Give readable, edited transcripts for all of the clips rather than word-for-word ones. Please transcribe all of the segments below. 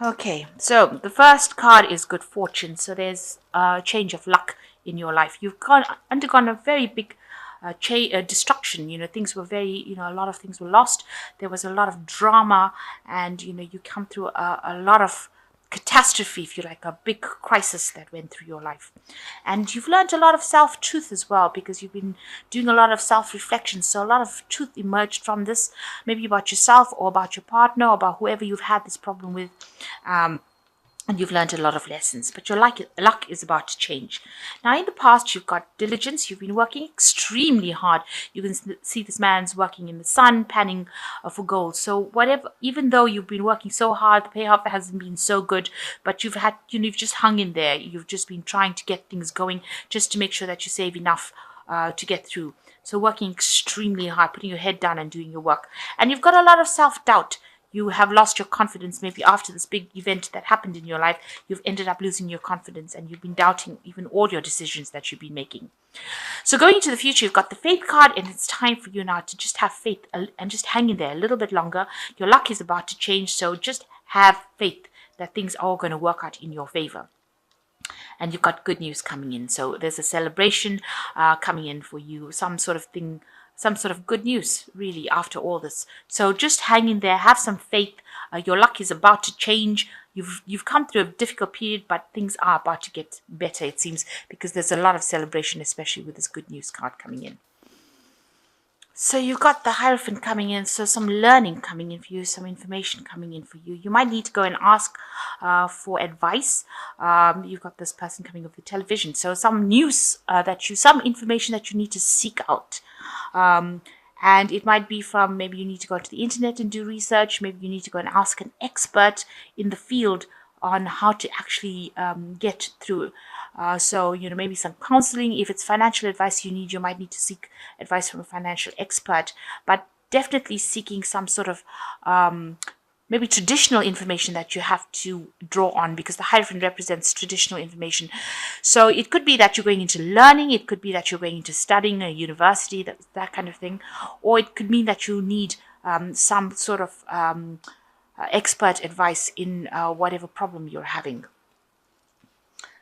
Okay, so the first card is good fortune. So there's a change of luck in your life. You've undergone a very big destruction. Things were very, a lot of things were lost. There was a lot of drama, and you come through a lot of catastrophe, if you like, a big crisis that went through your life. And you've learned a lot of self truth as well, because you've been doing a lot of self reflection. So a lot of truth emerged from this, maybe about yourself or about your partner or about whoever you've had this problem with. Um, and you've learned a lot of lessons, but your luck is about to change. Now, in the past, you've got diligence. You've been working extremely hard. You can see this man's working in the sun, panning for gold. So, whatever, even though you've been working so hard, the payoff hasn't been so good, but you've just hung in there. You've just been trying to get things going just to make sure that you save enough to get through. So, working extremely hard, putting your head down and doing your work. And you've got a lot of self doubt. You have lost your confidence. Maybe after this big event that happened in your life, you've ended up losing your confidence and you've been doubting even all your decisions that you've been making. So going into the future, you've got the faith card, and it's time for you now to just have faith and just hang in there a little bit longer. Your luck is about to change, so just have faith that things are all going to work out in your favor. And you've got good news coming in. So there's a celebration coming in for you, some sort of thing, some sort of good news, really, after all this. So just hang in there, have some faith. Your luck is about to change. You've come through a difficult period, but things are about to get better, it seems, because there's a lot of celebration, especially with this good news card coming in. So you've got the Hierophant coming in, so some learning coming in for you, some information coming in for you. You might need to go and ask for advice. You've got this person coming over the television, so some news some information that you need to seek out. And it might be from, maybe you need to go to the internet and do research. Maybe you need to go and ask an expert in the field on how to actually get through. So, maybe some counseling. If it's financial advice you might need to seek advice from a financial expert. But definitely seeking some sort of maybe traditional information that you have to draw on, because the Hierophant represents traditional information. So it could be that you're going into learning, it could be that you're going into studying a university, that kind of thing, or it could mean that you need some sort of expert advice in whatever problem you're having.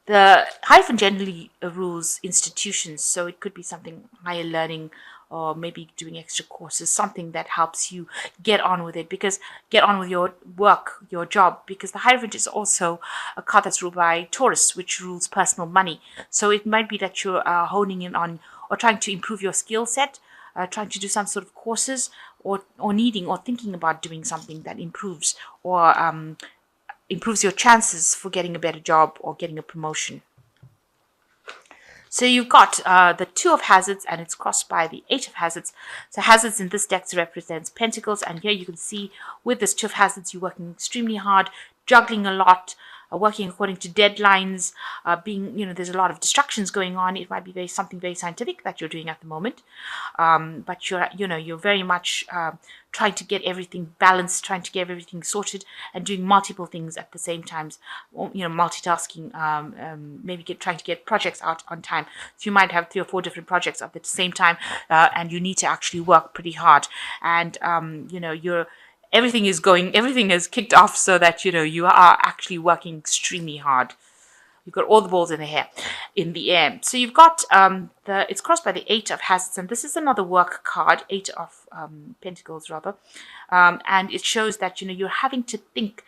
The Hierophant generally rules institutions, so it could be something higher learning, or maybe doing extra courses, something that helps you get on with it, because get on with your work, your job, because the Hierophant is also a card that's ruled by Taurus, which rules personal money. So it might be that you're honing in on or trying to improve your skill set, trying to do some sort of courses, or needing or thinking about doing something that improves or improves your chances for getting a better job or getting a promotion. So you've got the Two of Hazards, and it's crossed by the Eight of Hazards. So Hazards in this deck represents Pentacles, and here you can see with this Two of Hazards, you're working extremely hard, juggling a lot, working according to deadlines, there's a lot of distractions going on. It might be something very scientific that you're doing at the moment, but you're very much trying to get everything balanced, trying to get everything sorted, and doing multiple things at the same time. Multitasking, maybe trying to get projects out on time. So you might have 3 or 4 different projects at the same time, and you need to actually work pretty hard. And everything is kicked off, so that you are actually working extremely hard. You've got all the balls in the air. So you've got it's crossed by the Eight of Hazards, and this is another work card, Eight of Pentacles rather, and it shows that you're having to think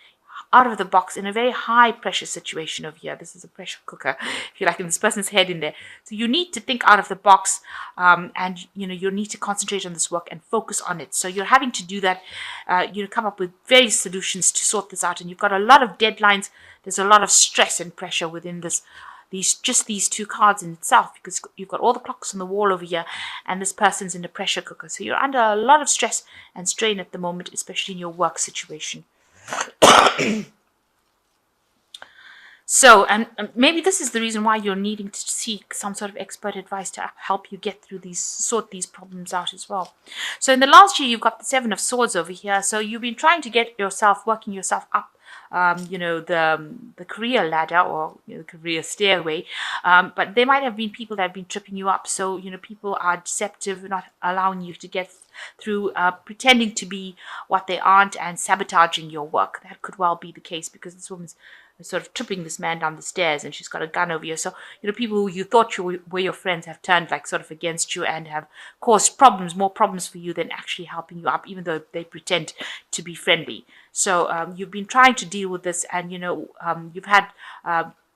out of the box in a very high pressure situation over here. This is a pressure cooker, if you like, in this person's head in there. So you need to think out of the box, and you need to concentrate on this work and focus on it. So you're having to do that. Come up with various solutions to sort this out, and you've got a lot of deadlines. There's a lot of stress and pressure within these 2 cards in itself, because you've got all the clocks on the wall over here, and this person's in a pressure cooker. So you're under a lot of stress and strain at the moment, especially in your work situation. So, and maybe this is the reason why you're needing to seek some sort of expert advice to help you get through sort these problems out as well. So in the last year, you've got the Seven of Swords over here. So you've been trying to working yourself up, the career ladder, or the career stairway. But there might have been people that have been tripping you up. So, people are deceptive, not allowing you to get through pretending to be what they aren't and sabotaging your work. That could well be the case, because this woman's sort of tripping this man down the stairs and she's got a gun over you. So, people who you thought were your friends have turned like sort of against you and have caused problems, more problems for you than actually helping you up, even though they pretend to be friendly. So you've been trying to deal with this, and you've had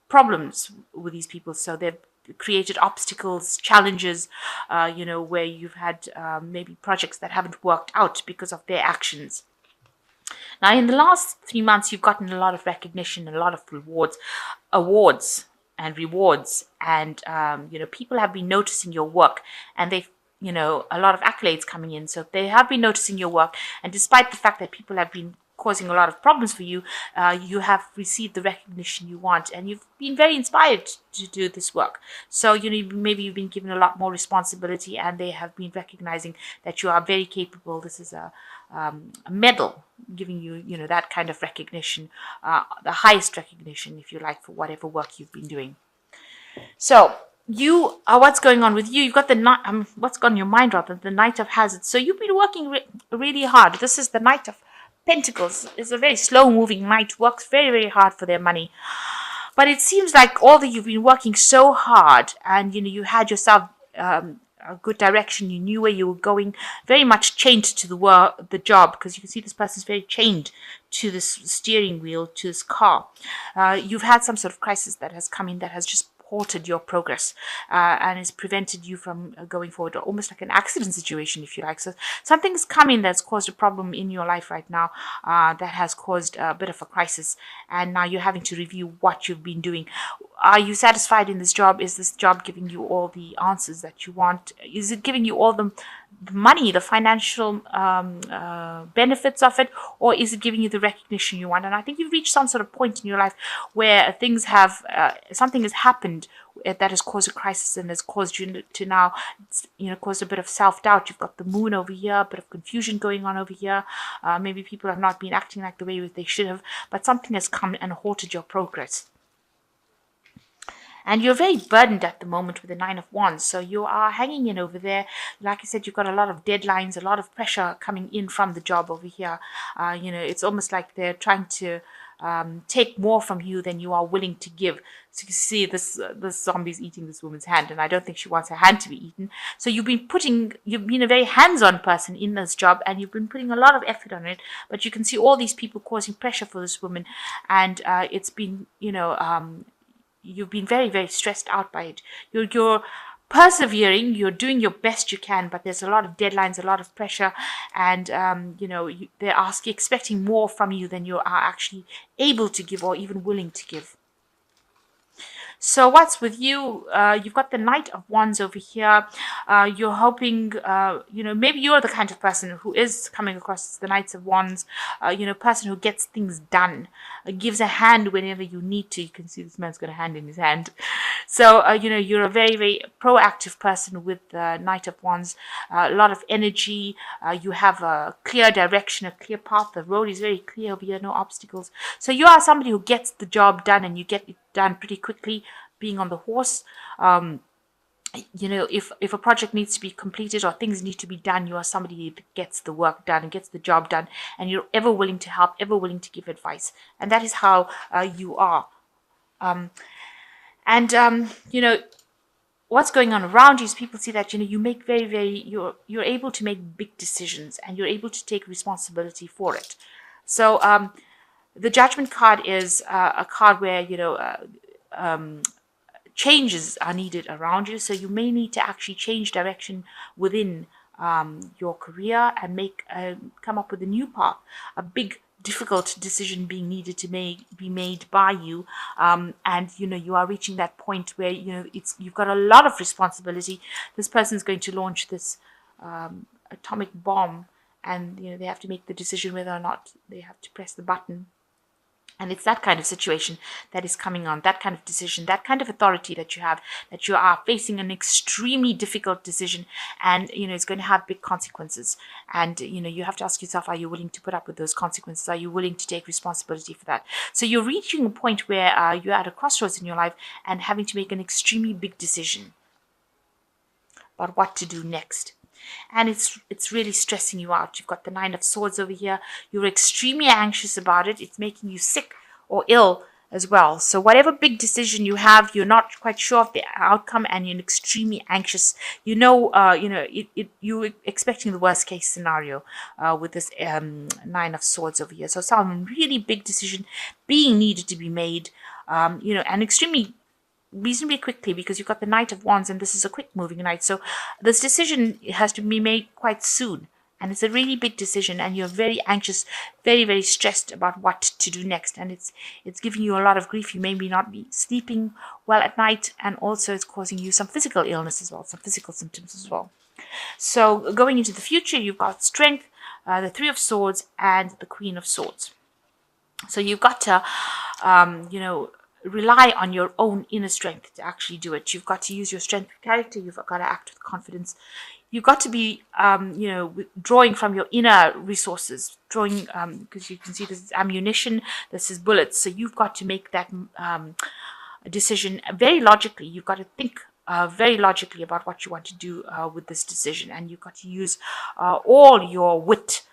problems with these people. So they've created obstacles, challenges, where you've had maybe projects that haven't worked out because of their actions. Now, in the last 3 months, you've gotten a lot of recognition, a lot of awards and rewards, and people have been noticing your work, and they've a lot of accolades coming in. So they have been noticing your work, and despite the fact that people have been causing a lot of problems for you, you have received the recognition you want, and you've been very inspired to do this work. So maybe you've been given a lot more responsibility, and they have been recognizing that you are very capable. This is a medal giving you that kind of recognition, the highest recognition, if you like, for whatever work you've been doing. So what's going on with you? You've got the what's gone in your mind, rather, the Knight of Hazards. So you've been working really hard. This is the Knight of Pentacles. It's a very slow-moving knight, works very, very hard for their money. But it seems like all that you've been working so hard, and you had yourself a good direction. You knew where you were going. Very much chained to the job, because you can see this person's very chained to this steering wheel, to this car. You've had some sort of crisis that has come in that has just halted your progress and has prevented you from going forward, or almost like an accident situation, if you like. So something's coming that's caused a problem in your life right now, that has caused a bit of a crisis, and now you're having to review what you've been doing. Are you satisfied in this job? Is this job giving you all the answers that you want? Is it giving you all the money, the financial benefits of it, or is it giving you the recognition you want? And I think you've reached some sort of point in your life where something has happened that has caused a crisis and has caused you to now, caused a bit of self-doubt. You've got the moon over here, a bit of confusion going on over here. Maybe people have not been acting like the way they should have, but something has come and halted your progress. And you're very burdened at the moment with the Nine of Wands. So you are hanging in over there. Like I said, you've got a lot of deadlines, a lot of pressure coming in from the job over here. It's almost like they're trying to take more from you than you are willing to give. So you see this zombie's eating this woman's hand, and I don't think she wants her hand to be eaten. So you've been a very hands-on person in this job, and you've been putting a lot of effort on it. But you can see all these people causing pressure for this woman, and it's been, you've been very, very stressed out by it. You're persevering, you're doing your best you can, but there's a lot of deadlines, a lot of pressure, and they're expecting more from you than you are actually able to give or even willing to give. So what's with you? You've got the Knight of Wands over here. You're hoping, maybe you're the kind of person who is coming across as the Knights of Wands, person who gets things done, gives a hand whenever you need to. You can see this man's got a hand in his hand. So, you're a very, very proactive person with the Knight of Wands, a lot of energy. You have a clear direction, a clear path. The road is very clear over here, no obstacles. So you are somebody who gets the job done, and you get it done pretty quickly, being on the horse. If a project needs to be completed or things need to be done, you are somebody that gets the work done and gets the job done, and you're ever willing to help, ever willing to give advice. And that is how you are. What's going on around you is people see that you make very, very, you're able to make big decisions, and you're able to take responsibility for it. So the Judgment card is a card where changes are needed around you. So you may need to actually change direction within your career and come up with a new path, a big difficult decision being needed to be made by you, and you are reaching that point where you've got a lot of responsibility. This person's going to launch this atomic bomb, and they have to make the decision whether or not they have to press the button. And it's that kind of situation that is coming on, that kind of decision, that kind of authority that you have, that you are facing an extremely difficult decision, and it's going to have big consequences. And you have to ask yourself, are you willing to put up with those consequences? Are you willing to take responsibility for that? So you're reaching a point where you're at a crossroads in your life and having to make an extremely big decision about what to do next. and it's really stressing you out. You've got the Nine of Swords over here. You're extremely anxious about it. It's making you sick or ill as well. So whatever big decision you have, you're not quite sure of the outcome, and you're extremely anxious. You're expecting the worst case scenario with this Nine of Swords over here. So some really big decision being needed to be made, and extremely reasonably quickly, because you've got the Knight of Wands and this is a quick moving knight. So this decision has to be made quite soon. And it's a really big decision, and you're very anxious, very, very stressed about what to do next. And it's giving you a lot of grief. You may not be sleeping well at night, and also it's causing you some physical illness as well, some physical symptoms as well. So going into the future, you've got Strength, the Three of Swords, and the Queen of Swords. So you've got to, rely on your own inner strength to actually do it. You've got to use your strength of character. You've got to act with confidence. You've got to be, drawing from your inner resources, because you can see this is ammunition, this is bullets. So you've got to make that decision very logically. You've got to think very logically about what you want to do with this decision. And you've got to use all your wit,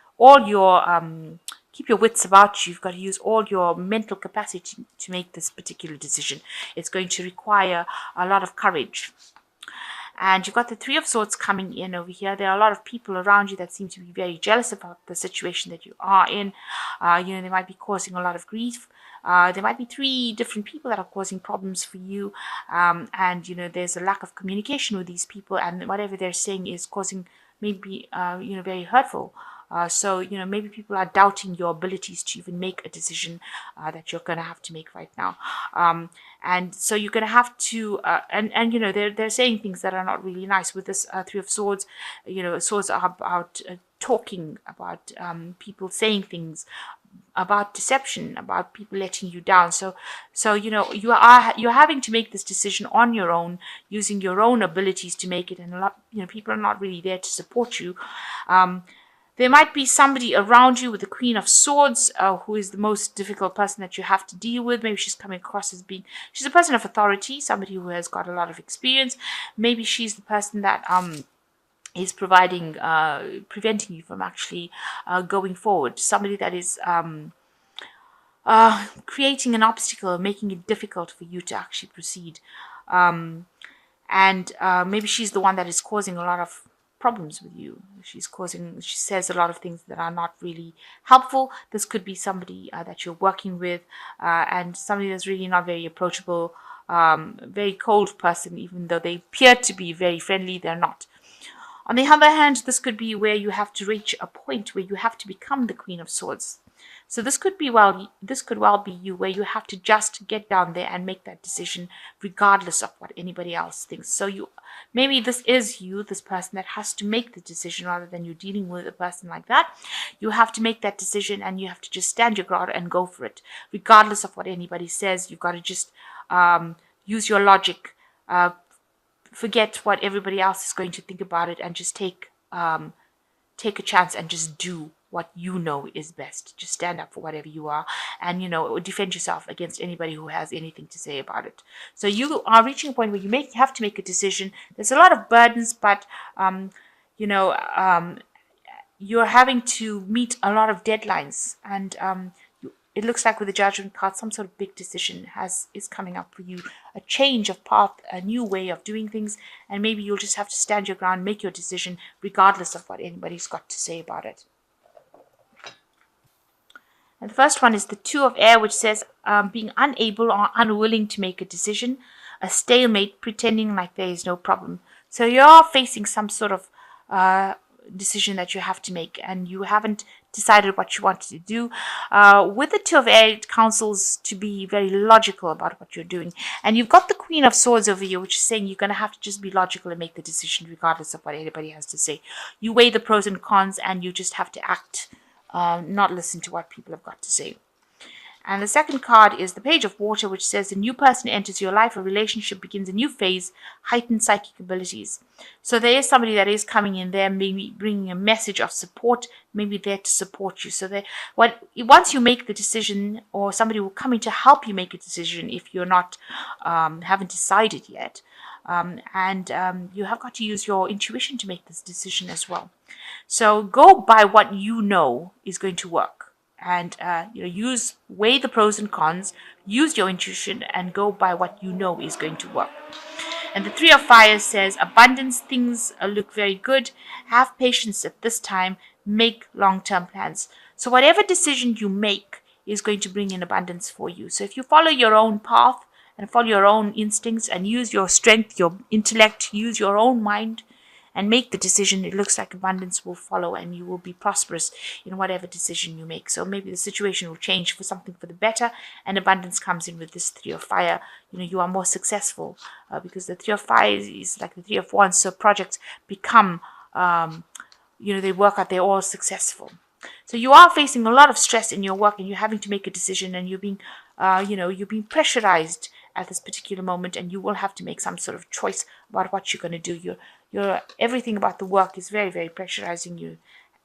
keep your wits about you. You've got to use all your mental capacity to make this particular decision. It's going to require a lot of courage. And you've got the Three of Swords coming in over here. There are a lot of people around you that seem to be very jealous about the situation that you are in. They might be causing a lot of grief. There might be 3 different people that are causing problems for you. There's a lack of communication with these people, and whatever they're saying is causing maybe, very hurtful. Maybe people are doubting your abilities to even make a decision that you're going to have to make right now. And so you're going to have to, they're saying things that are not really nice with this Three of Swords. Swords are about talking, about people saying things, about deception, about people letting you down. So you're having to make this decision on your own, using your own abilities to make it, and people are not really there to support you. There might be somebody around you with the Queen of Swords, who is the most difficult person that you have to deal with. Maybe she's coming across as she's a person of authority, somebody who has got a lot of experience. Maybe she's the person that is preventing you from actually going forward. Somebody that is creating an obstacle, making it difficult for you to actually proceed. Maybe she's the one that is causing a lot of problems with you. She says a lot of things that are not really helpful. This could be somebody that you're working with, and somebody that's really not very approachable, very cold person. Even though they appear to be very friendly, they're not. On the other hand, this could be where you have to reach a point where you have to become the Queen of Swords. So this could well be you, where you have to just get down there and make that decision regardless of what anybody else thinks. So maybe this is you, this person that has to make the decision, rather than you dealing with a person like that. You have to make that decision, and you have to just stand your ground and go for it, regardless of what anybody says. You've got to just use your logic, forget what everybody else is going to think about it, and just take a chance and just do what you know is best. Just stand up for whatever you are, and defend yourself against anybody who has anything to say about it. So you are reaching a point where you have to make a decision. There's a lot of burdens, but you're having to meet a lot of deadlines, and it looks like with the Judgment card, some sort of big decision is coming up for you, a change of path, a new way of doing things, and maybe you'll just have to stand your ground, make your decision, regardless of what anybody's got to say about it. And the first one is the Two of Air, which says being unable or unwilling to make a decision, a stalemate, pretending like there is no problem. So you're facing some sort of decision that you have to make, and you haven't decided what you want to do. With the Two of Air, it counsels to be very logical about what you're doing. And you've got the Queen of Swords over here, which is saying you're going to have to just be logical and make the decision regardless of what anybody has to say. You weigh the pros and cons, and you just have to act, not listen to what people have got to say. And the second card is the Page of Water, which says a new person enters your life, a relationship begins a new phase, heightened psychic abilities. So there is somebody that is coming in there, maybe bringing a message of support, maybe there to support you. So once you make the decision, or somebody will come in to help you make a decision if you're not, haven't decided yet. and you have got to use your intuition to make this decision as well. So go by what you know is going to work, and weigh the pros and cons, use your intuition, and go by what you know is going to work. And the Three of Fire says abundance, things look very good. Have patience at this time. Make long-term plans. So whatever decision you make is going to bring in abundance for you. So if you follow your own path and follow your own instincts and use your strength, your intellect, use your own mind and make the decision, it looks like abundance will follow and you will be prosperous in whatever decision you make. So maybe the situation will change for something for the better, and abundance comes in with this Three of Fire. You are more successful because the Three of Fire is like the Three of Wands. So projects become, they work out, they're all successful. So you are facing a lot of stress in your work, and you're having to make a decision, and you're being pressurized at this particular moment, and you will have to make some sort of choice about what you're going to do. Your everything about the work is very, very pressurizing you.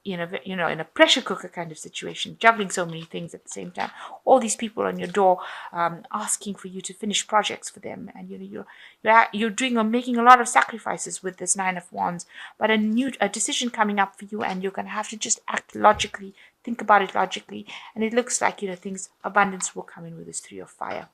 In a pressure cooker kind of situation, juggling so many things at the same time. All these people on your door asking for you to finish projects for them, and you're doing or making a lot of sacrifices with this Nine of Wands. But a decision coming up for you, and you're going to have to just act logically, think about it logically, and it looks like abundance will come in with this Three of Fire.